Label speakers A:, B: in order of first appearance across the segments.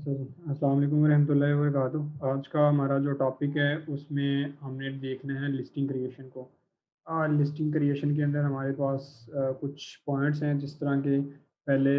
A: अच्छा जी, अस्सलाम वालेकुम रहमतुल्लाहि व बरकातुहू। आज का हमारा जो टॉपिक है उसमें हमने देखना है लिस्टिंग क्रिएशन को। लिस्टिंग क्रिएशन के अंदर हमारे पास कुछ पॉइंट्स हैं जिस तरह के पहले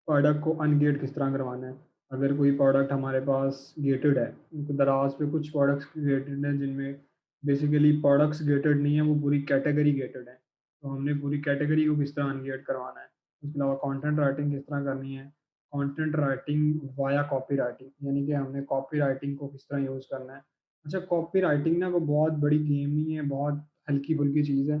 A: प्रोडक्ट को अनगेट किस तरह करवाना है। अगर कोई प्रोडक्ट हमारे पास गेटेड है, दराज पे कुछ प्रोडक्ट्स गेटेड हैं जिनमें बेसिकली प्रोडक्ट्स गेटेड नहीं है, वो पूरी कैटेगरी गेटेड है। तो हमने पूरी कैटेगरी को किस तरह अनगेट करवाना है। उसके अलावा कंटेंट राइटिंग किस तरह करनी है। Content writing via copy writing, यानी कि हमने कॉपी राइटिंग को किस तरह यूज़ करना है। अच्छा, कॉपी राइटिंग ना वो बहुत बड़ी गेम नहीं है, बहुत हल्की फुल्की चीज़ है।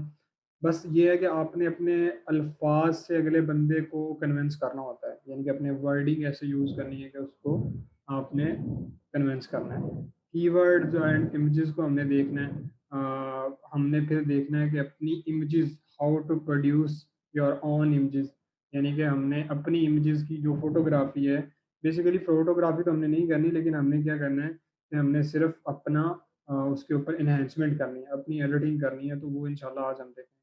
A: बस ये है कि आपने अपने अल्फाज से अगले बंदे को कन्विंस करना होता है, यानी कि अपने वर्डिंग ऐसे यूज़ करनी है कि उसको आपने कन्विंस करना है। कीवर्ड्स एंड इमेजेस को हमने देखना है। हमने फिर देखना है कि अपनी images, how to produce your own images, यानी कि हमने अपनी इमेजेस की जो फोटोग्राफी है, बेसिकली फोटोग्राफी तो हमने नहीं करनी, लेकिन हमने क्या करना है कि हमने सिर्फ अपना उसके ऊपर इन्हेंसमेंट करनी है, अपनी एडिटिंग करनी है। तो वो इंशाल्लाह आज हम देखेंगे।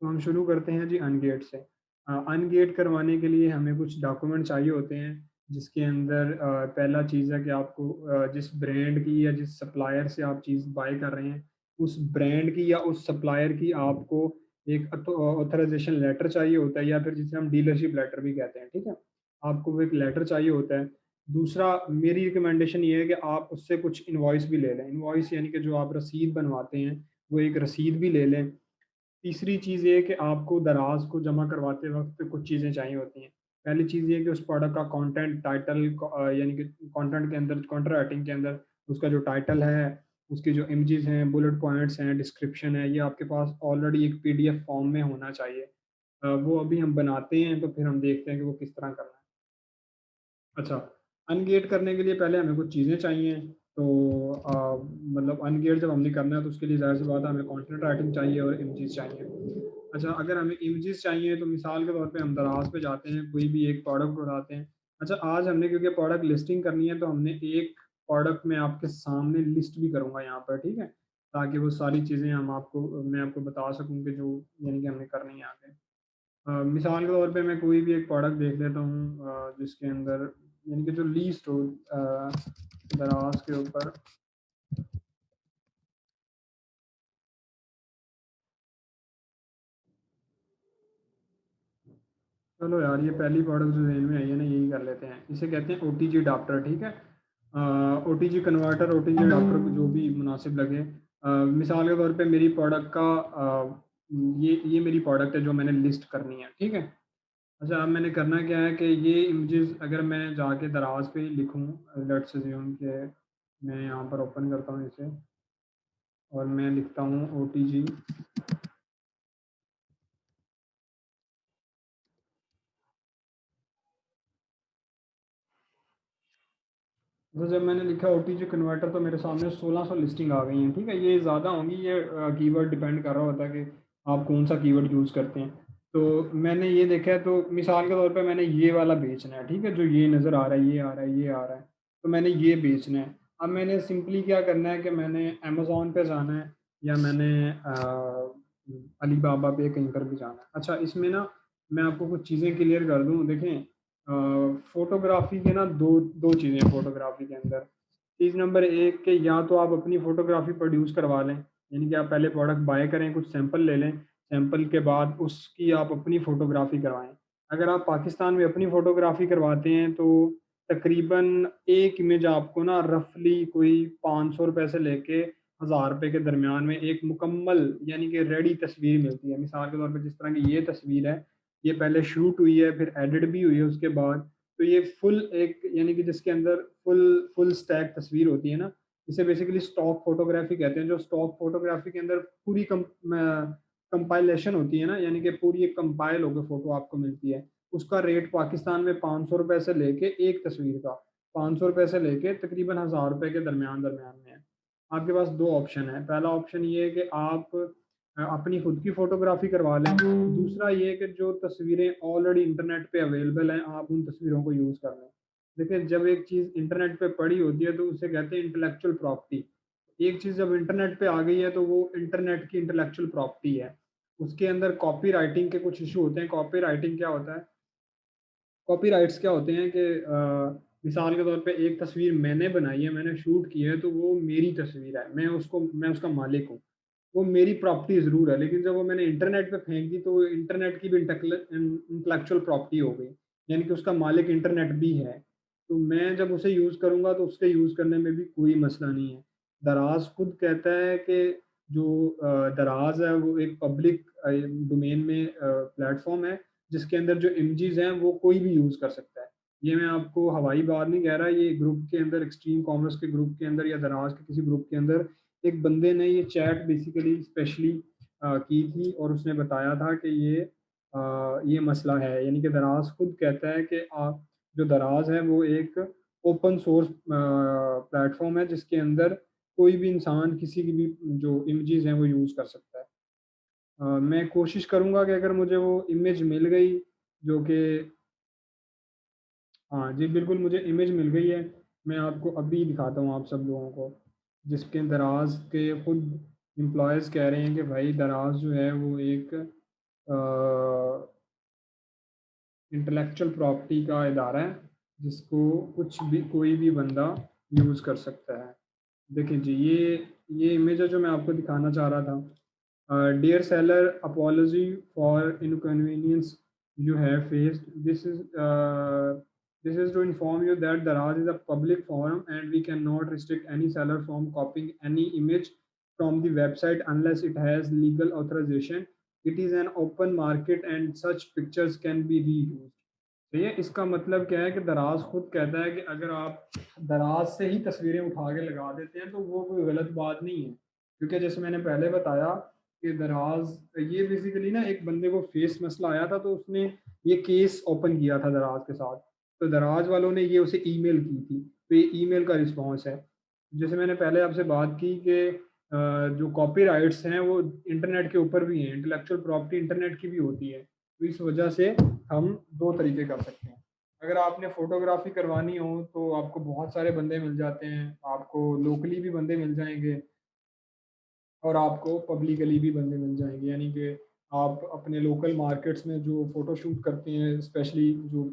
A: तो हम शुरू करते हैं जी अनगेट से। अनगेट करवाने के लिए हमें कुछ डॉक्यूमेंट चाहिए होते हैं, जिसके अंदर पहला चीज़ है कि आपको जिस ब्रांड की या जिस सप्लायर से आप चीज़ बाय कर रहे हैं, उस ब्रांड की या उस सप्लायर की आपको एक ऑथराइजेशन लेटर चाहिए होता है, या फिर जिसे हम डीलरशिप लेटर भी कहते हैं, ठीक है? आपको वो एक लेटर चाहिए होता है। दूसरा, मेरी रिकमेंडेशन ये है कि आप उससे कुछ इनवॉइस भी ले लें। इनवॉइस यानी कि जो आप रसीद बनवाते हैं, वो एक रसीद भी ले लें। तीसरी चीज़ ये है कि आपको दराज़ को जमा करवाते वक़्त कुछ चीज़ें चाहिए होती हैं। पहली चीज़ ये है कि उस प्रोडक्ट का कंटेंट टाइटल यानी कि कंटेंट के अंदर, कंटेंट राइटिंग के अंदर उसका जो टाइटल है, उसकी जो इमेजेस हैं, बुलेट पॉइंट्स हैं, डिस्क्रिप्शन है, ये आपके पास ऑलरेडी एक पीडीएफ फॉर्म में होना चाहिए। वो अभी हम बनाते हैं, तो फिर हम देखते हैं कि वो किस तरह करना है। अच्छा, अनगेट करने के लिए पहले हमें कुछ चीज़ें चाहिए। तो मतलब अनगेट जब हमने करना है तो उसके लिए ज़ाहिर-सी बात है हमें कंटेंट राइटिंग चाहिए और इमेजेस चाहिए। अच्छा, अगर हमें इमेजेस चाहिए तो मिसाल के तौर पे हम दराज़ पे जाते हैं, कोई भी एक प्रोडक्ट उठाते हैं। अच्छा, आज हमने क्योंकि प्रोडक्ट लिस्टिंग करनी है, तो हमने एक प्रोडक्ट मैं आपके सामने लिस्ट भी करूँगा यहाँ पर, ठीक है? ताकि वो सारी चीज़ें मैं आपको बता सकूँ कि जो यानी कि हमने करनी है आगे। मिसाल के तौर पे मैं कोई भी एक प्रोडक्ट देख लेता हूँ जिसके अंदर यानी कि जो लीस्ट हो दराज के ऊपर। चलो यार, ये पहली प्रोडक्ट जो ज़हन में आई है ना, यही कर लेते हैं। इसे कहते हैं ओटीजी अडाप्टर, ठीक है? ओटीजी कन्वर्टर, ओटीजी अडाप्टर को जो भी मुनासिब लगे। मिसाल के तौर पे मेरी प्रोडक्ट का ये मेरी प्रोडक्ट है जो मैंने लिस्ट करनी है, ठीक है? अच्छा, अब मैंने करना क्या है कि ये इमेजेस अगर मैं जाके दराज पे लिखूँ, लेट्स अज्यूम कि मैं यहाँ पर ओपन करता हूँ इसे और मैं लिखता हूँ ओटीजी। तो जब मैंने लिखा ओटीजी कन्वर्टर तो मेरे सामने 1600 लिस्टिंग आ गई हैं, ठीक है? ये ज़्यादा होंगी, ये कीवर्ड डिपेंड कर रहा होता है कि आप कौन सा कीवर्ड यूज़ करते हैं। तो मैंने ये देखा है, तो मिसाल के तौर पे मैंने ये वाला बेचना है, ठीक है? जो ये नज़र आ रहा है, ये आ रहा है, ये आ रहा है, तो मैंने ये बेचना है। अब मैंने सिंपली क्या करना है कि मैंने अमेज़न पे जाना है, या मैंने अलीबाबा पे कहीं पर भी जाना है। अच्छा, इसमें ना मैं आपको कुछ चीज़ें क्लियर कर दूँ। देखें, फ़ोटोग्राफ़ी के ना 2 चीज़ें हैं फ़ोटोग्राफ़ी के अंदर। चीज़ नंबर 1 कि या तो आप अपनी फ़ोटोग्राफ़ी प्रोड्यूस करवा लें, यानी कि आप पहले प्रोडक्ट बाय करें, कुछ सैंपल ले लें, सैंपल के बाद उसकी आप अपनी फ़ोटोग्राफ़ी करवाएँ। अगर आप पाकिस्तान में अपनी फ़ोटोग्राफ़ी करवाते हैं तो तकरीबन एक इमेज आपको ना रफ़ली कोई ₹500 से लेके ₹1000 के दरमियान में एक मुकम्मल यानी कि रेडी तस्वीर मिलती है। मिसाल के तौर पे जिस तरह की ये तस्वीर है, ये पहले शूट हुई है, फिर एडिट भी हुई है उसके बाद। तो ये फुल एक यानी कि जिसके अंदर फुल फुल स्टैक तस्वीर होती है ना, इसे बेसिकली स्टॉक फ़ोटोग्राफ़ी कहते हैं। जो स्टॉक फ़ोटोग्राफ़ी के अंदर पूरी कंपाइलेशन होती है ना, यानी कि पूरी एक कंपाइल होके फ़ोटो आपको मिलती है। उसका रेट पाकिस्तान में ₹500 से लेके एक तस्वीर का, ₹500 से लेके तकरीबन ₹1000 के दरमियान दरमियान में है। आपके पास 2 ऑप्शन है। पहला ऑप्शन ये है कि आप अपनी खुद की फ़ोटोग्राफ़ी करवा लें। दूसरा ये है कि जो तस्वीरें ऑलरेडी इंटरनेट पे अवेलेबल हैं, आप उन तस्वीरों को यूज़ कर लें। देखिए, जब एक चीज़ इंटरनेट पे पड़ी होती है, तो उसे कहते हैं इंटेलेक्चुअल प्रॉपर्टी। एक चीज़ जब इंटरनेट पे आ गई है, तो वो इंटरनेट की इंटेलेक्चुअल प्रॉपर्टी है। उसके अंदर कॉपीराइटिंग के कुछ इश्यू होते हैं। कॉपीराइटिंग क्या होता है? कॉपीराइट्स क्या होते हैं कि मिसाल के तौर पे एक तस्वीर मैंने बनाई है, मैंने शूट की है, तो वो मेरी तस्वीर है, मैं उसका मालिक हूँ। वो मेरी प्रॉपर्टी ज़रूर है, लेकिन जब वो मैंने इंटरनेट पे फेंक दी, तो वो इंटरनेट की भी इंटेलेक्चुअल प्रॉपर्टी हो गई, यानी कि उसका मालिक इंटरनेट भी है। तो मैं जब उसे यूज़ करूँगा, तो उसके यूज़ करने में भी कोई मसला नहीं है। दराज़ खुद कहता है कि जो दराज़ है, वो एक पब्लिक डोमेन में प्लेटफ़ॉर्म है, जिसके अंदर जो इमेजेस हैं, वो कोई भी यूज़ कर सकता है। ये मैं आपको हवाई बात नहीं कह रहा, ये ग्रुप के अंदर, एक्सट्रीम कॉमर्स के ग्रुप के अंदर या दराज़ के किसी ग्रुप के अंदर एक बंदे ने ये चैट बेसिकली स्पेशली की थी, और उसने बताया था कि ये मसला है, यानी कि दराज़ खुद कहता है कि जो दराज़ है वो एक ओपन सोर्स प्लेटफ़ॉर्म है, जिसके अंदर कोई भी इंसान किसी की भी जो इमेजेस हैं वो यूज़ कर सकता है। मैं कोशिश करूँगा कि अगर मुझे वो इमेज मिल गई, जो कि हाँ जी, बिल्कुल मुझे इमेज मिल गई है। मैं आपको अभी दिखाता हूँ आप सब लोगों को, जिसके दराज़ के खुद एम्प्लॉइज़ कह रहे हैं कि भाई दराज़ जो है वो एक इंटेलेक्चुअल प्रॉपर्टी का इदारा है, जिसको कुछ भी कोई भी बंदा यूज़ कर सकता है। देखिए जी, ये इमेज है जो मैं आपको दिखाना चाह रहा था। Dear seller, apology for inconvenience you have faced. This is to inform you that Daraz is a public forum and we cannot restrict any seller from copying any image from the website unless it has legal authorization. It is an open market and such pictures can be reused. तो ये इसका मतलब क्या है कि दराज खुद कहता है कि अगर आप दराज से ही तस्वीरें उठा के लगा देते हैं, तो वो कोई गलत बात नहीं है, क्योंकि जैसे मैंने पहले बताया कि दराज ये बेसिकली ना, एक बंदे को फेस मसला आया था, तो उसने ये केस ओपन किया था दराज के साथ। तो दराज वालों ने ये उसे ईमेल की थी, तो ये ईमेल का रिस्पॉन्स है। जैसे मैंने पहले आपसे बात की कि जो कॉपीराइट्स हैं वो इंटरनेट के ऊपर भी हैं, इंटेलेक्चुअल प्रॉपर्टी इंटरनेट की भी होती है, तो इस वजह से हम 2 तरीके कर सकते हैं। अगर आपने फ़ोटोग्राफ़ी करवानी हो, तो आपको बहुत सारे बंदे मिल जाते हैं, आपको लोकली भी बंदे मिल जाएँगे, और आपको पब्लिकली भी बंदे मिल जाएँगे, यानी कि आप अपने लोकल मार्केट्स में जो फ़ोटोशूट करते हैं, स्पेशली जो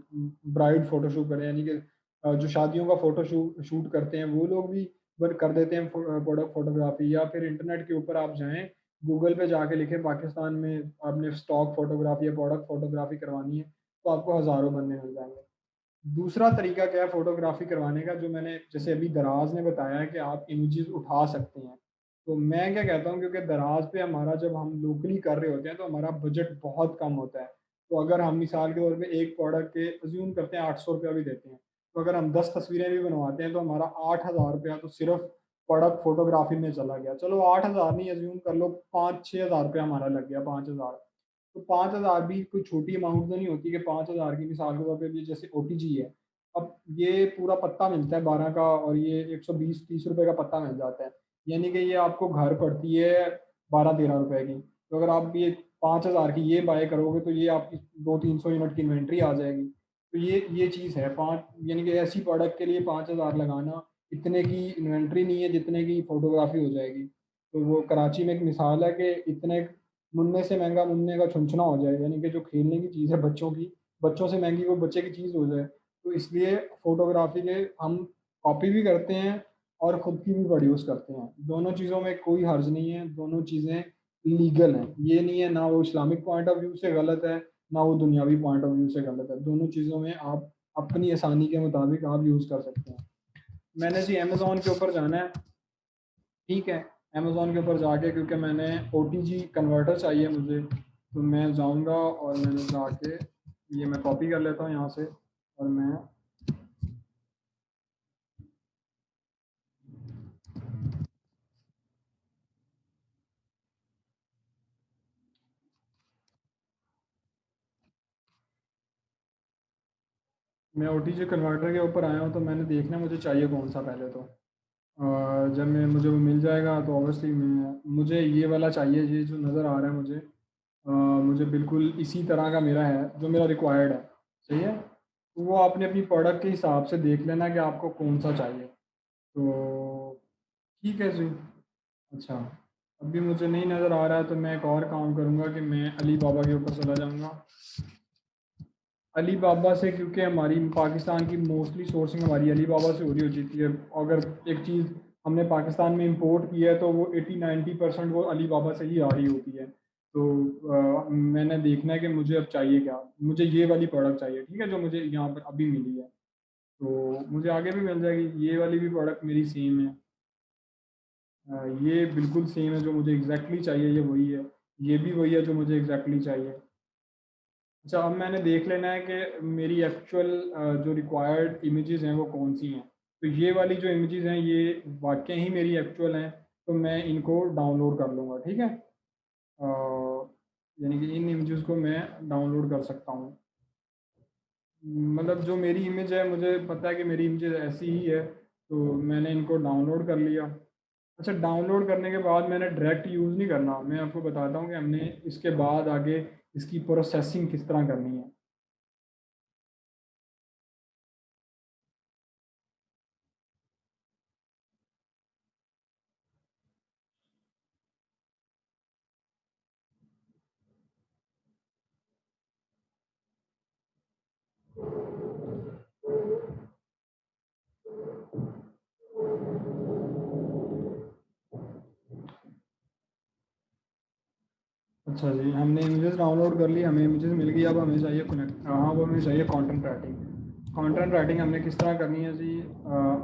A: ब्राइड फ़ोटोशूट करें, यानी कि जो शादियों का शूट करते हैं, वो लोग भी वर्क कर देते हैं प्रोडक्ट फ़ोटोग्राफ़ी, या फिर इंटरनेट के ऊपर आप जाएँ, गूगल पे जाके लिखें पाकिस्तान में आपने स्टॉक फ़ोटोग्राफ़ी या प्रोडक्ट फ़ोटोग्राफ़ी करवानी है, तो आपको हज़ारों बंदे मिल जाएँगे। दूसरा तरीका क्या है फ़ोटोग्राफ़ी करवाने का, जो मैंने जैसे अभी दराज़ ने बताया है कि आप इमेजेस उठा सकते हैं। तो मैं क्या कहता हूँ, क्योंकि दराज़ पे हमारा जब हम लोकली कर रहे होते हैं, तो हमारा बजट बहुत कम होता है। तो अगर हम मिसाल के तौर पे एक प्रोडक्ट के अज़्यूम करते हैं ₹800 भी देते हैं। तो अगर हम 10 तस्वीरें भी बनवाते हैं, तो हमारा ₹8000 तो सिर्फ़ प्रोडक्ट फ़ोटोग्राफ़ी में चला गया। चलो 8000 नहीं, अज़्यूम कर लो 5-6 हज़ार रुपया हमारा लग गया, 5000। तो 5000 भी कोई छोटी अमाउंट तो नहीं होती कि 5000 की मिसाल के तौर पे भी जैसे ओटीजी है। अब ये पूरा पत्ता मिलता है 12 का, और ये 120-30 रुपए का पत्ता मिल जाता है। यानी कि ये आपको घर पड़ती है 12-13 रुपए की। तो अगर आप ये 5000 की ये बाय करोगे, तो ये आपकी 200-300 यूनिट की इन्वेंटरी आ जाएगी। तो ये चीज़ है, 5 यानी कि ऐसी प्रोडक्ट के लिए 5000 लगाना इतने की इन्वेंटरी नहीं है जितने की फ़ोटोग्राफ़ी हो जाएगी। तो वो कराची में एक मिसाल है कि इतने मुन्ने से महँगा मुन्ने का छुनछुना हो जाए, यानी कि जो खेलने की चीज़ है बच्चों की, बच्चों से महँगी वो बच्चे की चीज़ हो जाए। तो इसलिए फ़ोटोग्राफ़ी के हम कॉपी भी करते हैं और खुद की भी प्रोड्यूस करते हैं। दोनों चीज़ों में कोई हर्ज नहीं है, दोनों चीज़ें लीगल हैं। ये नहीं है, ना वो इस्लामिक पॉइंट ऑफ व्यू से गलत है, ना वो दुनियावी पॉइंट ऑफ व्यू से गलत है। दोनों चीज़ों में आप अपनी आसानी के मुताबिक आप यूज़ कर सकते हैं। मैंने जी अमेज़न के ऊपर जाना है, ठीक है, अमेज़न के ऊपर जाके, क्योंकि मैंने ओटीजी कन्वर्टर चाहिए मुझे, तो मैं जाऊँगा और मैंने जाके ये मैं कॉपी कर लेता हूँ यहाँ से, और मैं ओटीजी कन्वर्टर के ऊपर आया हूँ, तो मैंने देखना मुझे चाहिए कौन-सा पहले तो। जब मैं मुझे वो मिल जाएगा, तो ऑब्वियसली मुझे ये वाला चाहिए, ये जो नज़र आ रहा है मुझे, मुझे बिल्कुल इसी तरह का मेरा है, जो मेरा रिक्वायर्ड है, सही है? तो वो आपने अपनी प्रोडक्ट के हिसाब से देख लेना कि आपको कौन-सा चाहिए। तो ठीक है जी। अच्छा, अभी मुझे नहीं नज़र आ रहा है, तो मैं एक और काम करूँगा कि मैं अली बाबा के ऊपर चला जाऊँगा। अली बाबा से, क्योंकि हमारी पाकिस्तान की मोस्टली सोर्सिंग हमारी अली बाबा से हो रही होती है। अगर एक चीज़ हमने पाकिस्तान में इंपोर्ट की है तो वो 80-90% वो अली बाबा से ही आ रही होती है। तो मैंने देखना है कि मुझे अब चाहिए क्या, मुझे ये वाली प्रोडक्ट चाहिए, ठीक है, जो मुझे यहाँ पर अभी मिली है। तो मुझे आगे भी मिल जाएगी, ये वाली भी प्रोडक्ट मेरी सेम है। ये बिल्कुल सेम है, जो मुझे एग्जैक्टली चाहिए ये वही है। ये भी वही है जो मुझे एग्जैक्टली चाहिए। अच्छा, अब मैंने देख लेना है कि मेरी एक्चुअल जो रिक्वायर्ड इमेजेस हैं वो कौन सी हैं। तो ये वाली जो इमेजेस हैं ये वाकई ही मेरी एक्चुअल हैं, तो मैं इनको डाउनलोड कर लूँगा, ठीक है। यानी कि इन इमेजेस को मैं डाउनलोड कर सकता हूँ। मतलब जो मेरी इमेज है, मुझे पता है कि मेरी इमेज ऐसी ही है, तो मैंने इनको डाउनलोड कर लिया। अच्छा, डाउनलोड करने के बाद मैंने डायरेक्ट यूज़ नहीं करना, मैं आपको बताता हूँ कि हमने इसके बाद आगे इसकी प्रोसेसिंग किस तरह करनी है। अच्छा जी, हमने इमेजेस डाउनलोड कर ली, हमें इमेजेस मिल गई। अब हमें चाहिए कनेक्ट, हाँ वो हमें चाहिए कंटेंट राइटिंग। कंटेंट राइटिंग हमने किस तरह करनी है जी?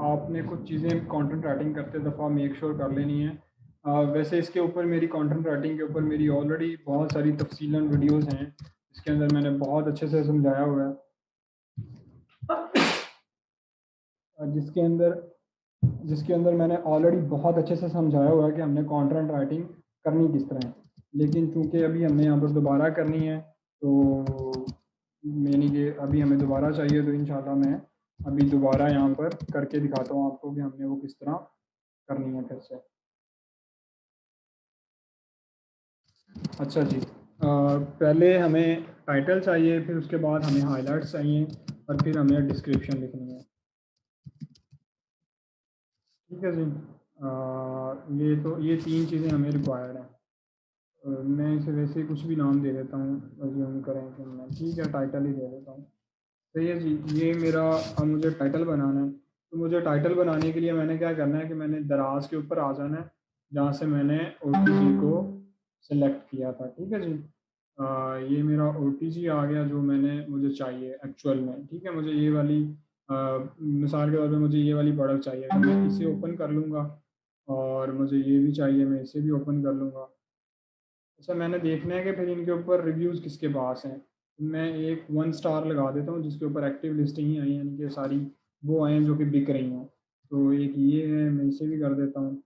A: आपने कुछ चीज़ें कंटेंट राइटिंग करते दफ़ा मेक श्योर कर लेनी है। वैसे इसके ऊपर मेरी कंटेंट राइटिंग के ऊपर मेरी ऑलरेडी बहुत सारी तफसीलन वीडियोस हैं, इसके अंदर मैंने बहुत अच्छे से समझाया हुआ है। जिसके अंदर जिसके अंदर मैंने ऑलरेडी बहुत अच्छे से समझाया हुआ है कि हमने कंटेंट राइटिंग करनी किस तरह है। लेकिन चूंकि अभी हमने यहाँ पर दोबारा करनी है, तो यानी कि अभी हमें दोबारा चाहिए, तो इंशाल्लाह मैं अभी दोबारा यहाँ पर करके दिखाता हूँ आपको कि हमने वो किस तरह करनी है फिर से। अच्छा जी, पहले हमें टाइटल चाहिए, फिर उसके बाद हमें हाइलाइट्स चाहिए, और फिर हमें डिस्क्रिप्शन लिखनी है। ठीक है जी। ये तीन चीज़ें हमें रिक्वायर्ड हैं। मैं इसे वैसे कुछ भी नाम दे देता हूँ, अज्यूम करें कि मैं, ठीक है, टाइटल ही दे देता हूँ। तो ये जी, ये मेरा, अब मुझे टाइटल बनाना है। तो मुझे टाइटल बनाने के लिए मैंने क्या करना है कि मैंने दराज के ऊपर आ जाना है, जहाँ से मैंने ओटीजी को सिलेक्ट किया था, ठीक है जी। ये मेरा ओटीजी आ गया जो मुझे चाहिए एक्चुअल में, ठीक है। मुझे ये वाली मिसाल के तौर पे मुझे ये वाली प्रोडक्ट चाहिए, तो मैं इसे ओपन कर लूँगा। और मुझे ये भी चाहिए, मैं इसे भी ओपन कर लूँगा। अच्छा, मैंने देखना है कि फिर इनके ऊपर रिव्यूज़ किसके पास हैं। मैं एक 1 स्टार लगा देता हूँ जिसके ऊपर एक्टिव लिस्टिंग ही आई है, यानी कि सारी वो आए हैं जो कि बिक रही हैं। तो एक ये है, मैं इसे भी कर देता हूँ।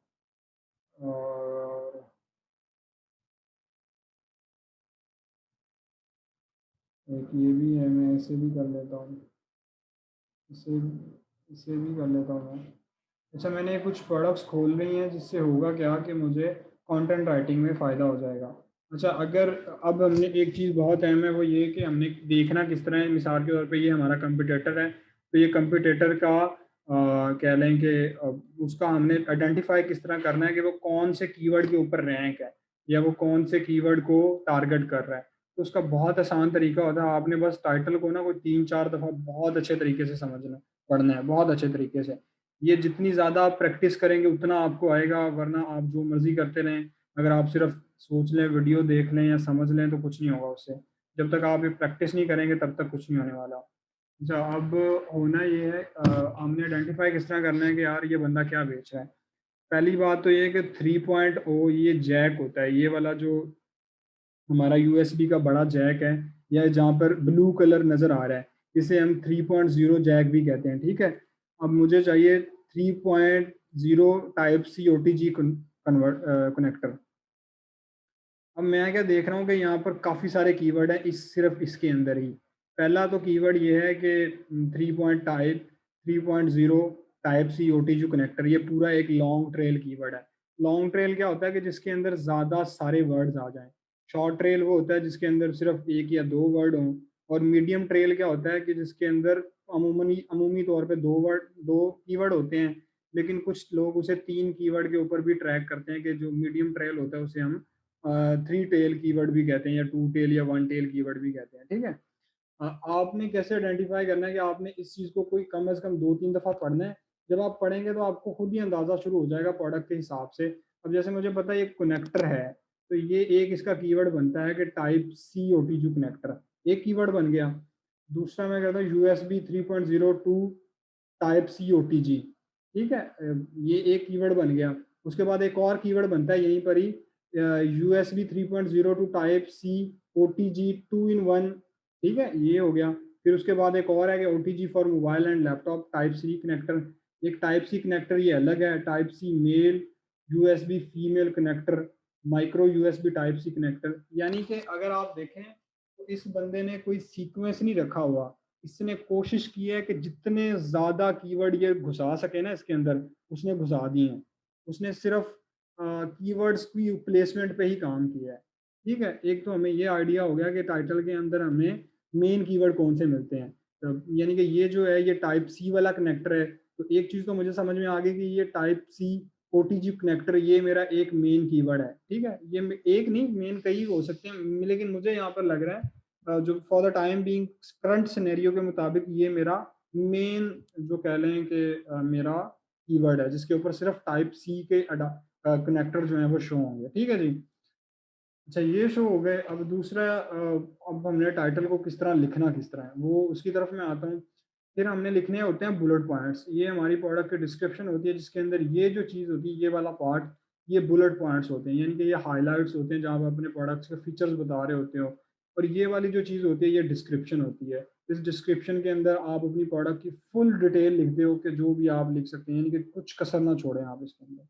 A: और एक ये भी है, मैं इसे भी कर लेता हूँ। इसे इसे भी कर लेता हूँ मैं। अच्छा, मैंने कुछ प्रोडक्ट्स खोल रही हैं, जिससे होगा क्या कि मुझे कंटेंट राइटिंग में फ़ायदा हो जाएगा। अच्छा, अगर अब हमने एक चीज़ बहुत अहम है, वो ये कि हमने देखना किस तरह है। मिसाल के तौर पे ये हमारा कंपटीटर है, तो ये कंपटीटर का कह लें कि उसका हमने आइडेंटिफाई किस तरह करना है कि वो कौन से कीवर्ड के ऊपर रैंक है, या वो कौन से कीवर्ड को टारगेट कर रहा है। तो उसका बहुत आसान तरीका होता है, आपने बस टाइटल को ना कोई 3-4 दफ़ा बहुत अच्छे तरीके से समझना पढ़ना है, बहुत अच्छे तरीके से। ये जितनी ज़्यादा आप प्रैक्टिस करेंगे उतना आपको आएगा, वरना आप जो मर्ज़ी करते रहें, अगर आप सिर्फ सोच लें, वीडियो देख लें या समझ लें, तो कुछ नहीं होगा उससे। जब तक आप ये प्रैक्टिस नहीं करेंगे तब तक कुछ नहीं होने वाला। अच्छा, अब होना ये है, हमने आइडेंटिफ़ाई किस तरह करना है कि यार ये बंदा क्या बेच रहा है। पहली बात तो ये है कि 3.0 ये जैक होता है, ये वाला जो हमारा यूएसबी का बड़ा जैक है, या जहाँ पर ब्लू कलर नज़र आ रहा है, इसे हम 3.0 जैक भी कहते हैं, ठीक है। अब मुझे चाहिए 3.0 टाइप सी ओटीजी कनेक्टर। अब मैं क्या देख रहा हूँ कि यहाँ पर काफ़ी सारे कीवर्ड हैं, सिर्फ इसके अंदर ही। पहला तो कीवर्ड ये है कि 3.0 टाइप सी ओटीजी कनेक्टर, ये पूरा एक लॉन्ग ट्रेल कीवर्ड है। लॉन्ग ट्रेल क्या होता है कि जिसके अंदर ज़्यादा सारे वर्ड्स आ जाएं। शॉर्ट ट्रेल वो होता है जिसके अंदर सिर्फ एक या दो वर्ड हों। और मीडियम ट्रेल क्या होता है कि जिसके अंदर अमूमी तौर पे दो कीवर्ड होते हैं, लेकिन कुछ लोग उसे 3 कीवर्ड के ऊपर भी ट्रैक करते हैं, कि जो मीडियम ट्रेल होता है उसे हम 3 टेल कीवर्ड भी कहते हैं, या 2 टेल या 1 टेल कीवर्ड भी कहते हैं, ठीक है। आपने कैसे आइडेंटिफाई करना है कि आपने इस चीज़ को कोई कम से कम 2-3 दफ़ा पढ़ना है। जब आप पढ़ेंगे तो आपको खुद ही अंदाज़ा शुरू हो जाएगा प्रोडक्ट के हिसाब से। अब जैसे मुझे पता है ये कनेक्टर है, तो ये एक इसका कीवर्ड बनता है कि टाइप सी ओटीजी कनेक्टर, एक कीवर्ड बन गया। दूसरा मैं कहता हूँ USB 3.0 to type C OTG, ठीक है? ये एक कीवर्ड बन गया। उसके बाद एक और कीवर्ड बनता है यहीं पर ही, USB 3.0 to type C OTG 2 in 1, ठीक है? ये हो गया। फिर उसके बाद एक और है कि OTG for mobile and laptop type C connector. एक टाइप सी कनेक्टर ये अलग है, type C male USB female connector, micro USB type C connector. यानी कि अगर आप देखें तो इस बंदे ने कोई सीक्वेंस नहीं रखा हुआ, इसने कोशिश की है कि जितने ज़्यादा कीवर्ड ये घुसा सके ना इसके अंदर, उसने घुसा दिए हैं। उसने सिर्फ कीवर्ड्स की प्लेसमेंट पे ही काम किया है, ठीक है? एक तो हमें ये आइडिया हो गया कि टाइटल के अंदर हमें मेन कीवर्ड कौन से मिलते हैं। यानी कि ये जो है ये टाइप सी वाला कनेक्टर है, तो एक चीज़ तो मुझे समझ में आ गई कि ये टाइप सी ओटीजी कनेक्टर ये मेरा एक मेन कीवर्ड है, ठीक है? ये एक नहीं, मेन कई हो सकते हैं, लेकिन मुझे यहाँ पर लग रहा है जो for the time being current scenario के मुताबिक ये मेरा मेन जो कह लें कि मेरा कीवर्ड है, जिसके ऊपर सिर्फ टाइप सी के कनेक्टर जो हैं वो शो होंगे, ठीक है जी? अच्छा, ये शो हो गए। अब दूसरा अब हमने टाइटल को किस तरह लिखना किस तरह है, वो उसकी तरफ मैं आता हूँ। फिर हमने लिखने होते हैं बुलेट पॉइंट्स। ये हमारी प्रोडक्ट की डिस्क्रिप्शन होती है, जिसके अंदर ये जो चीज़ होती है, ये वाला पार्ट, ये बुलेट पॉइंट्स होते हैं, यानी कि ये हाइलाइट्स होते हैं जहाँ आप अपने प्रोडक्ट्स के फीचर्स बता रहे होते हो। और ये वाली जो चीज़ होती है ये डिस्क्रिप्शन होती है। इस डिस्क्रिप्शन के अंदर आप अपनी प्रोडक्ट की फुल डिटेल लिखते हो कि जो भी आप लिख सकते हैं, यानी कि कुछ कसर ना छोड़ें आप इसके अंदर।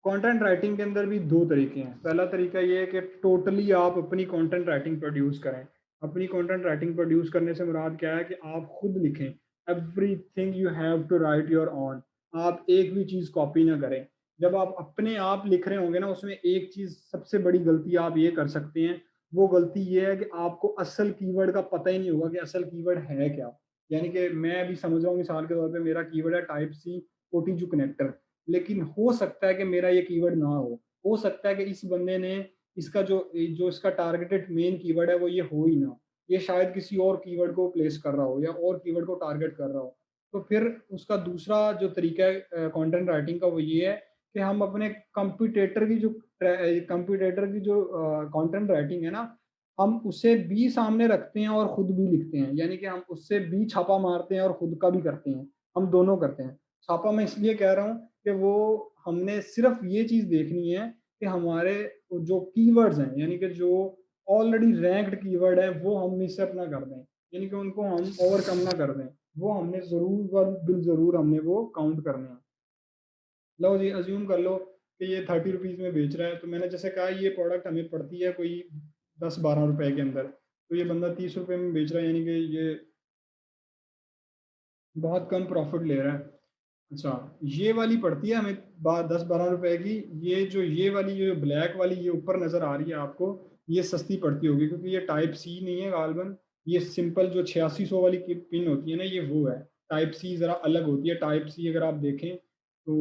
A: कंटेंट राइटिंग के अंदर भी 2 तरीके हैं। पहला तरीका ये है कि टोटली आप अपनी कंटेंट राइटिंग प्रोड्यूस करें। अपनी कंटेंट राइटिंग प्रोड्यूस करने से मुराद क्या है कि आप खुद लिखें। Everything you have to write your own. आप एक भी चीज़ कॉपी ना करें। जब आप अपने आप लिख रहे होंगे ना, उसमें एक चीज़ सबसे बड़ी गलती आप ये कर सकते हैं, वो गलती ये है कि आपको असल कीवर्ड का पता ही नहीं होगा कि असल कीवर्ड है क्या? यानी कि मैं अभी समझ रहा हूँ मिसाल के तौर पे मेरा कीवर्ड है टाइप सी ओटीजी कनेक्टर। लेकिन हो सकता है कि मेरा ये कीवर्ड ना हो। हो सकता है कि इस बंदे ने इसका जो इसका टारगेटेड मेन कीवर्ड है वो ये हो ही ना। ये शायद किसी और कीवर्ड को प्लेस कर रहा हो या और कीवर्ड को टारगेट कर रहा हो। तो फिर उसका दूसरा जो तरीका है कंटेंट राइटिंग का, वो ये है कि हम अपने कंप्यूटेटर की जो कंटेंट राइटिंग है ना, हम उसे भी सामने रखते हैं और खुद भी लिखते हैं। यानी कि हम उससे भी छापा मारते हैं और खुद का भी करते हैं। हम दोनों करते हैं। छापा मैं इसलिए कह रहा हूँ कि वो हमने सिर्फ ये चीज़ देखनी है कि हमारे जो कीवर्ड्स हैं, यानी कि जो ऑलरेडी रैंक्ड कीवर्ड है, वो हम मिस अप ना कर दें, यानी कि उनको हम ओवरकम ना कर दें। वो हमने ज़रूर व बिल-ज़रूर हमने वो काउंट करने हैं। लो जी, अज़्यूम कर लो कि ये 30 रुपीज़ में बेच रहा है, तो मैंने जैसे कहा ये प्रोडक्ट हमें पड़ती है कोई 10-12 रुपए के अंदर, तो ये बंदा 30 रुपए में बेच रहा है, यानी कि ये बहुत कम प्रॉफ़िट ले रहा है। अच्छा, ये वाली पड़ती है हमें 10-12 रुपए की। ये वाली जो ब्लैक वाली ये ऊपर नज़र आ रही है आपको, ये सस्ती पड़ती होगी क्योंकि ये टाइप सी नहीं है गालबन। ये सिंपल जो 8600 वाली की पिन होती है ना, ये वो है। टाइप सी ज़रा अलग होती है। टाइप सी अगर आप देखें तो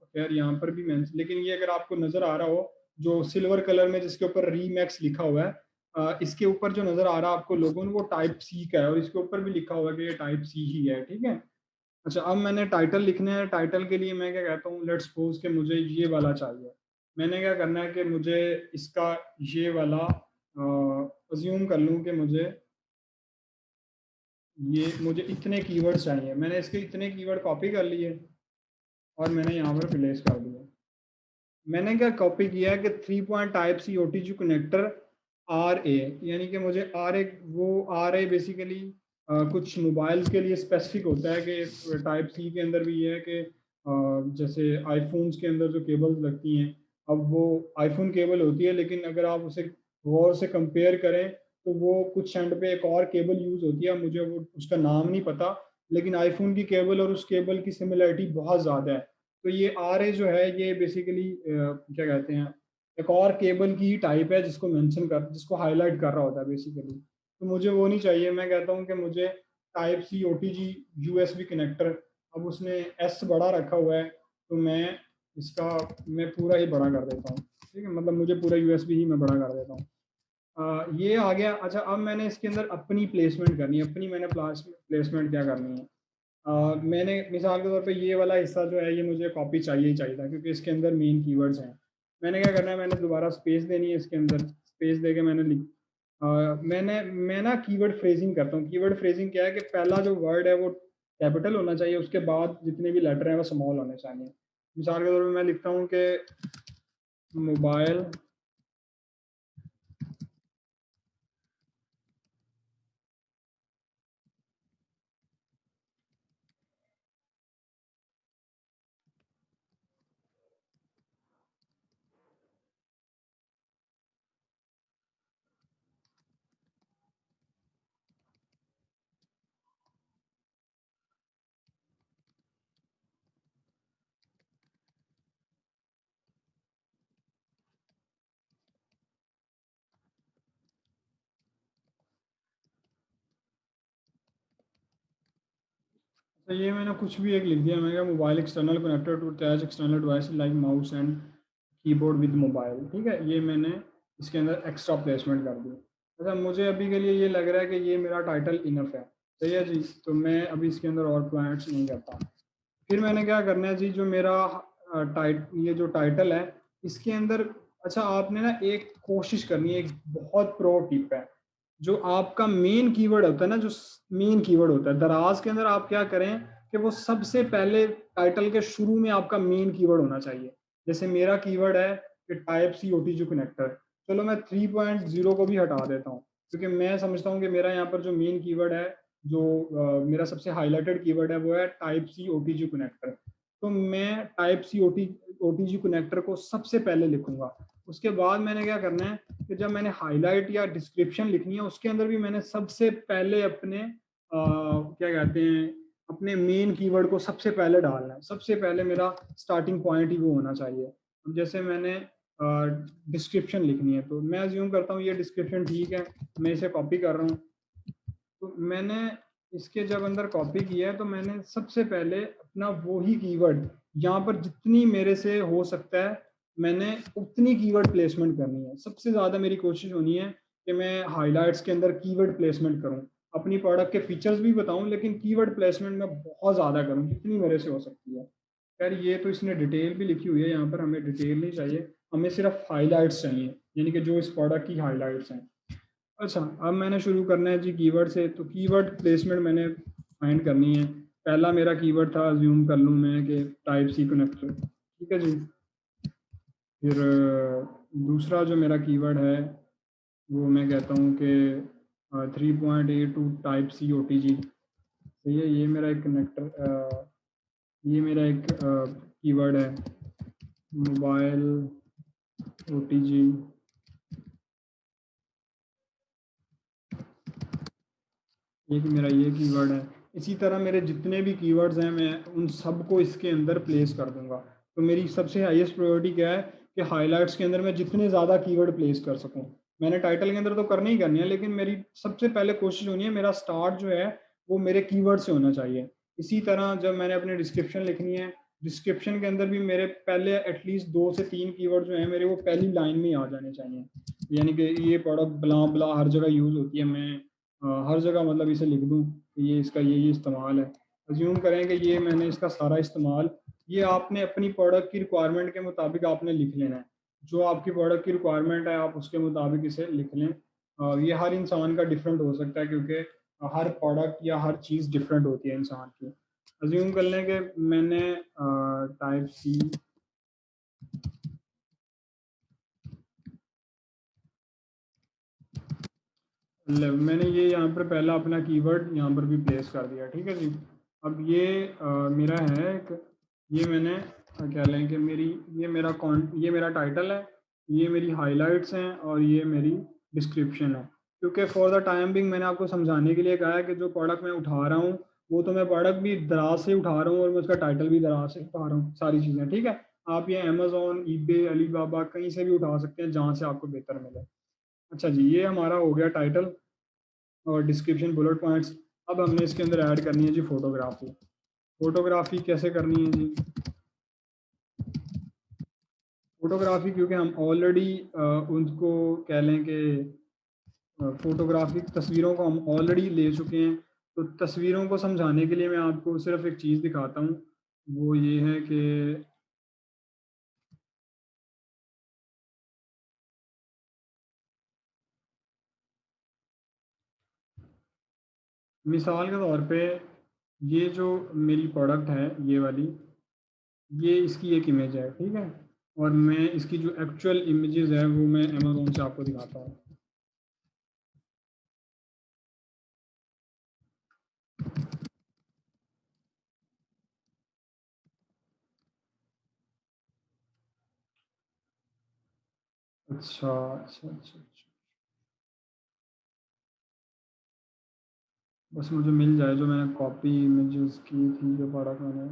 A: खैर यहाँ पर भी मेंस, लेकिन ये अगर आपको नज़र आ रहा हो, जो सिल्वर कलर में जिसके ऊपर रीमैक्स लिखा हुआ है, इसके ऊपर जो नज़र आ रहा है आपको लोगो, वो टाइप सी का है और इसके ऊपर भी लिखा हुआ है कि ये टाइप सी ही है, ठीक है? अच्छा, अब मैंने टाइटल लिखना है। टाइटल के लिए मैं क्या कहता हूँ, लेट्स सपोज़ कि मुझे ये वाला चाहिए। मैंने क्या करना है कि मुझे इसका ये वाला अज़्यूम कर लूँ कि मुझे इतने कीवर्ड्स चाहिए। मैंने इसके इतने कीवर्ड कॉपी कर लिए और मैंने यहाँ पर प्लेस कर दिया। मैंने क्या कॉपी किया है कि 3 point type C OTG connector are a, यानी कि मुझे आर ए, वो आर ए बेसिकली कुछ मोबाइल्स के लिए स्पेसिफिक होता है कि टाइप सी के अंदर भी ये है कि जैसे आईफोन्स के अंदर जो केबल्स लगती हैं, अब वो आईफोन केबल होती है, लेकिन अगर आप उसे गौर से कंपेयर करें तो वो कुछ एंड पे एक और केबल यूज़ होती है, मुझे वो उसका नाम नहीं पता, लेकिन आईफोन की केबल और उस केबल की सिमिलरिटी बहुत ज़्यादा है। तो ये आरए जो है ये बेसिकली क्या कहते हैं, एक और केबल की ही टाइप है जिसको हाईलाइट कर रहा होता है बेसिकली। तो मुझे वो नहीं चाहिए। मैं कहता हूँ कि मुझे type C OTG USB connector, अब उसने एस बड़ा रखा हुआ है, तो मैं पूरा ही बड़ा कर देता हूँ, ठीक है? मतलब मुझे पूरा यूएसबी ही मैं बड़ा कर देता हूँ। ये आ गया। अच्छा, अब मैंने इसके अंदर अपनी प्लेसमेंट करनी है। अपनी मैंने प्लेसमेंट क्या करनी है? मैंने मिसाल के तौर पे ये वाला हिस्सा जो है ये मुझे कॉपी चाहिए ही चाहिए था, क्योंकि इसके अंदर मेन कीवर्ड्स हैं। मैंने क्या करना है, मैंने दोबारा स्पेस देनी है इसके अंदर। स्पेस दे के मैं ना कीवर्ड फ्रेजिंग करता हूँ। कीवर्ड फ्रेजिंग क्या है कि पहला जो वर्ड है वो कैपिटल होना चाहिए, उसके बाद जितने भी लेटर हैं वो स्मॉल होने चाहिए। मिसाल के तौर पे मैं लिखता हूँ कि मोबाइल। तो ये मैंने कुछ भी एक लिख दिया। मैंने कहा mobile external connector to attach external device like mouse and keyboard with mobile. ठीक है, ये मैंने इसके अंदर एक्स्ट्रा प्लेसमेंट कर दी। अच्छा, मुझे अभी के लिए ये लग रहा है कि ये मेरा टाइटल इनफ है। सही है जी, तो मैं अभी इसके अंदर और पॉइंट्स नहीं करता। फिर मैंने क्या करना है जी, जो मेरा ये जो टाइटल है इसके अंदर, अच्छा आपने ना एक कोशिश करनी है, एक बहुत प्रो टिप है। जो आपका मेन कीवर्ड होता है ना, जो मेन कीवर्ड होता है दराज के अंदर, आप क्या करें कि वो सबसे पहले टाइटल के शुरू में आपका मेन कीवर्ड होना चाहिए। जैसे मेरा कीवर्ड है कि टाइप सी ओटीजी कनेक्टर। चलो मैं 3.0 को भी हटा देता हूँ, क्योंकि मैं समझता हूँ कि मेरा यहाँ पर जो मेन कीवर्ड है, जो मेरा सबसे हाईलाइटेड कीवर्ड है, वो है टाइप सी ओटीजी कनेक्टर। तो मैं टाइप सी ओटीजी कनेक्टर को सबसे पहले लिखूंगा। उसके बाद मैंने क्या करना है कि जब मैंने हाईलाइट या डिस्क्रिप्शन लिखनी है, उसके अंदर भी मैंने सबसे पहले अपने क्या कहते हैं, अपने मेन कीवर्ड को सबसे पहले डालना है। सबसे पहले मेरा स्टार्टिंग पॉइंट ही वो होना चाहिए। अब जैसे मैंने डिस्क्रिप्शन लिखनी है, तो मैं अज्यूम करता हूँ ये डिस्क्रिप्शन ठीक है, मैं इसे कॉपी कर रहा हूँ। तो मैंने इसके जब अंदर कॉपी किया है, तो मैंने सबसे पहले अपना वही कीवर्ड, यहाँ पर जितनी मेरे से हो सकता है मैंने उतनी कीवर्ड प्लेसमेंट करनी है। सबसे ज़्यादा मेरी कोशिश होनी है कि मैं हाइलाइट्स के अंदर कीवर्ड प्लेसमेंट करूँ। अपनी प्रोडक्ट के फीचर्स भी बताऊँ, लेकिन कीवर्ड प्लेसमेंट मैं बहुत ज़्यादा करूँ, जितनी मेरे से हो सकती है। यार ये तो इसने डिटेल भी लिखी हुई है यहाँ पर, हमें डिटेल नहीं चाहिए, हमें सिर्फ हाईलाइट्स चाहिए, यानी कि जो इस प्रोडक्ट की हाईलाइट्स हैं। अच्छा, अब मैंने शुरू करना है जी कीवर्ड से। तो कीवर्ड प्लेसमेंट मैंने फाइंड करनी है। पहला मेरा कीवर्ड था, अज्यूम कर लूँ मैं कि टाइप सी कनेक्टर। ठीक है जी। फिर दूसरा जो मेरा कीवर्ड है वो मैं कहता हूँ कि 3.82 टाइप सी ओ टी जी। सही है, ये मेरा एक कनेक्टर, ये मेरा एक कीवर्ड है, मोबाइल ओ टी जी। एक मेरा ये कीवर्ड है। इसी तरह मेरे जितने भी कीवर्ड्स हैं मैं उन सबको इसके अंदर प्लेस कर दूंगा। तो मेरी सबसे हाईएस्ट प्रायोरिटी क्या है कि हाइलाइट्स के अंदर मैं जितने ज़्यादा कीवर्ड प्लेस कर सकूं। मैंने टाइटल के अंदर तो करनी ही करनी है, लेकिन मेरी सबसे पहले कोशिश होनी है मेरा स्टार्ट जो है वो मेरे कीवर्ड से होना चाहिए। इसी तरह जब मैंने अपनी डिस्क्रिप्शन लिखनी है, डिस्क्रिप्शन के अंदर भी मेरे पहले एटलीस्ट 2 से 3 कीवर्ड जो है मेरे वो पहली लाइन में ही आ जाने चाहिए। यानी कि ये प्रोडक्ट ब्ला ब्ला हर जगह यूज़ होती है, मैं हर जगह मतलब इसे लिख दूँ कि ये इसका ये इस्तेमाल है। अज्यूम करें कि ये मैंने इसका सारा इस्तेमाल, ये आपने अपनी प्रोडक्ट की रिक्वायरमेंट के मुताबिक आपने लिख लेना है। जो आपकी प्रोडक्ट की रिक्वायरमेंट है आप उसके मुताबिक इसे लिख लें। ये हर इंसान का डिफरेंट हो सकता है, क्योंकि हर प्रोडक्ट या हर चीज़ डिफरेंट होती है इंसान की। अज्यूम कर लें कि मैंने टाइप सी, मैंने ये यहाँ पर पहला अपना कीवर्ड यहाँ पर भी प्लेस कर दिया। ठीक है जी। अब ये मेरा है एक, ये मैंने क्या लें कि मेरी, ये मेरा टाइटल है, ये मेरी हाइलाइट्स हैं और ये मेरी डिस्क्रिप्शन है। क्योंकि फॉर द टाइम बिंग मैंने आपको समझाने के लिए कहा है कि जो प्रोडक्ट मैं उठा रहा हूँ वो तो मैं प्रोडक्ट भी दराज से उठा रहा हूँ और मैं उसका टाइटल भी दराज से उठा रहा हूँ, सारी चीज़ें। ठीक है, आप ये अमेजोन, ईबे, अलीबाबा कहीं से भी उठा सकते हैं जहाँ से आपको बेहतर मिले। अच्छा जी, ये हमारा हो गया टाइटल और डिस्क्रिप्शन, बुलेट पॉइंट्स। अब हमने इसके अंदर ऐड करनी है जी फोटोग्राफी। फोटोग्राफी कैसे करनी है जी? फोटोग्राफी क्योंकि हम ऑलरेडी उनको कह लें कि फ़ोटोग्राफ़िक तस्वीरों को हम ऑलरेडी ले चुके हैं, तो तस्वीरों को समझाने के लिए मैं आपको सिर्फ़ एक चीज़ दिखाता हूँ, वो ये है कि मिसाल के तौर पे ये जो मेरी प्रोडक्ट है, ये वाली, ये इसकी एक इमेज है, ठीक है? और मैं इसकी जो एक्चुअल इमेजेज़ है, वो मैं अमेज़न से आपको दिखाता हूँ। अच्छा, अच्छा, अच्छा, अच्छा। बस मुझे मिल जाए जो मैंने कॉपी इमेजेस की थी, जो प्रोडक्ट मैंने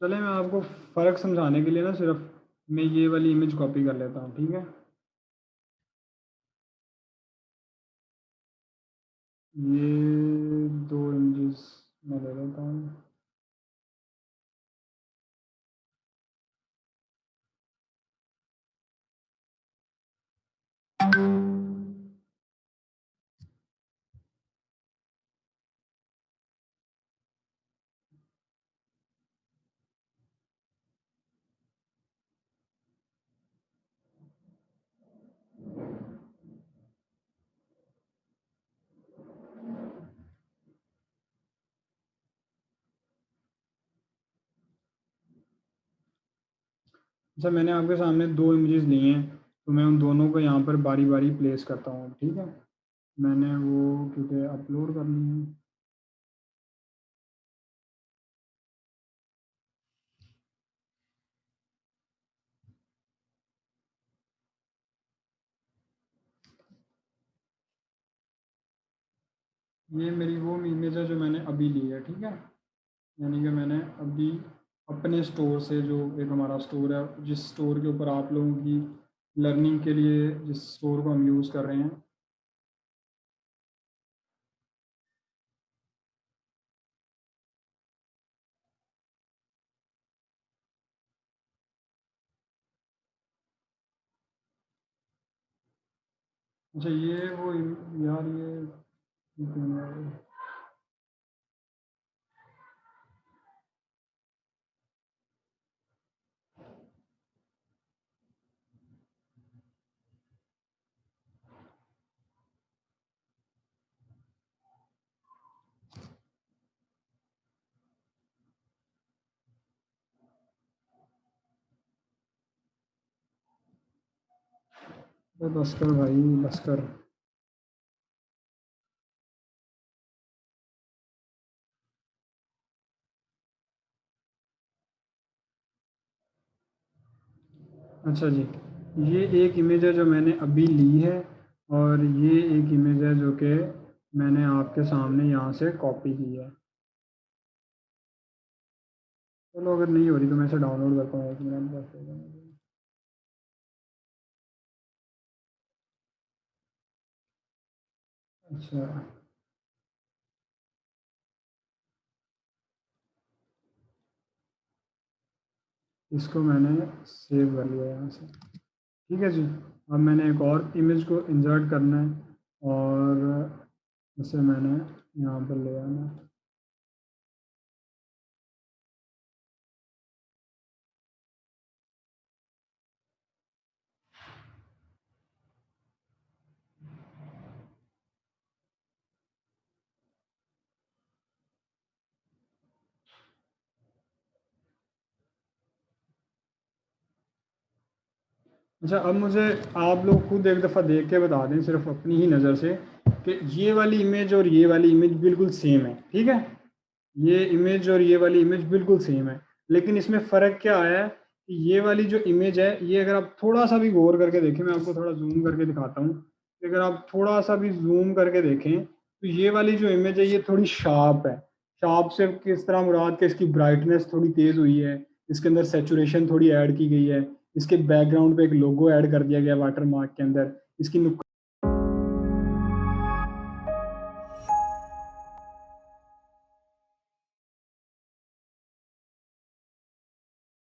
A: चलें मैं आपको फ़र्क समझाने के लिए ना सिर्फ़ मैं ये वाली इमेज कॉपी कर लेता हूँ, ठीक है? ये 2 इमेजेस मैं ले लेता हूँ। अच्छा मैंने आपके सामने 2 इमेजेस लिए हैं, तो मैं उन दोनों को यहाँ पर बारी-बारी प्लेस करता हूँ, ठीक है? मैंने वो क्योंकि अपलोड करनी है। ये मेरी वो इमेज है जो मैंने अभी ली है, ठीक है? यानी कि मैंने अभी अपने स्टोर से, जो एक हमारा स्टोर है, जिस स्टोर के ऊपर आप लोगों की लर्निंग के लिए जिस स्टोर को हम यूज़ कर रहे हैं। अच्छा ये वो यार ये क्यों नहीं आ रही? अरे बस कर भाई, बस कर। अच्छा जी, ये एक इमेज है जो मैंने अभी ली है, और ये एक इमेज है जो कि मैंने आपके सामने यहाँ से कॉपी की है। चलो अगर नहीं हो रही तो मैं इसे डाउनलोड करता हूँ, 1 मिनट बस होगा मुझे। अच्छा, इसको मैंने सेव कर लिया यहाँ से। ठीक है जी, अब मैंने एक और इमेज को इंसर्ट करना है, और इसे मैंने यहाँ पर ले आना है। अच्छा अब मुझे आप लोग खुद एक दफ़ा देख के बता दें सिर्फ अपनी ही नज़र से कि ये वाली इमेज और ये वाली इमेज बिल्कुल सेम है, ठीक है? ये इमेज और ये वाली इमेज बिल्कुल सेम है, लेकिन इसमें फ़र्क क्या आया है कि ये वाली जो इमेज है, ये अगर आप थोड़ा-सा भी गौर करके देखें, मैं आपको थोड़ा ज़ूम करके दिखाता हूँ। कि अगर आप थोड़ा-सा भी ज़ूम करके देखें, तो ये वाली जो इमेज है, ये थोड़ी शार्प है। शार्प से किस तरह मुराद कि इसकी ब्राइटनेस थोड़ी तेज़ हुई है, इसके अंदर सैचुरेशन थोड़ी ऐड की गई है, इसके बैकग्राउंड पे एक लोगो ऐड कर दिया गया है वाटरमार्क के अंदर, इसकी नुक